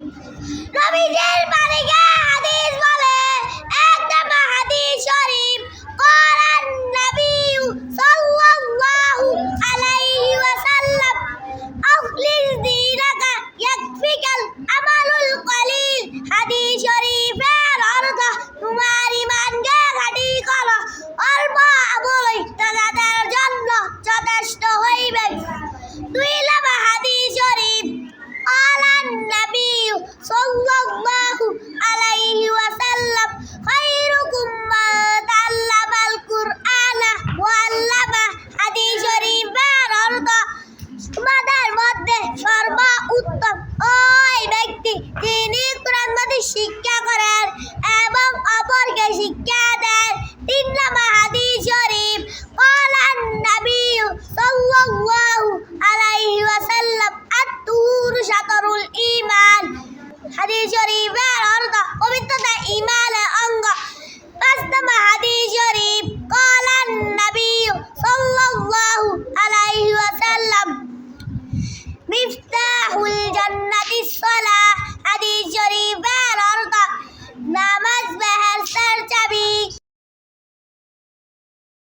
নবীজির বাণীকে হাদিস বলে। এক নম্বর হাদিস শরীফ, ক্বালান নবী সাল্লাল্লাহু আলাইহি ওয়াসাল্লাম, আখলিস দীনাকা ইয়াকফিকাল আমালুল কলিল। হাদিস শরীফের অর্থ, তোমার ঈমানকে খাঁটি করো, অল্প আমলই তোমাদের জন্য যথেষ্ট হইবে। দুই নম্বর হাদিস শরীফ, ক্বালান নবী সাল্লাল্লাহু আলাইহি ওয়াসাল্লাম, খায়রুকুম মান তাআল্লামাল কুরআনা ওয়া আল্লামা। হাদিস শরীফের অর্থ, তোমাদের মধ্যে সর্বোত্তম ওই ব্যক্তি যিনি কোরআন মাজিদ শিক্ষা করেন এবং অপরকে শিক্ষা দেন। তিন নম্বর হাদিস শরীফ, ক্বালান নবী সাল্লাল্লাহু আলাইহি ওয়াসাল্লাম, আত-তুহুরু শাতরুল ঈমান। হাদিস শরীফ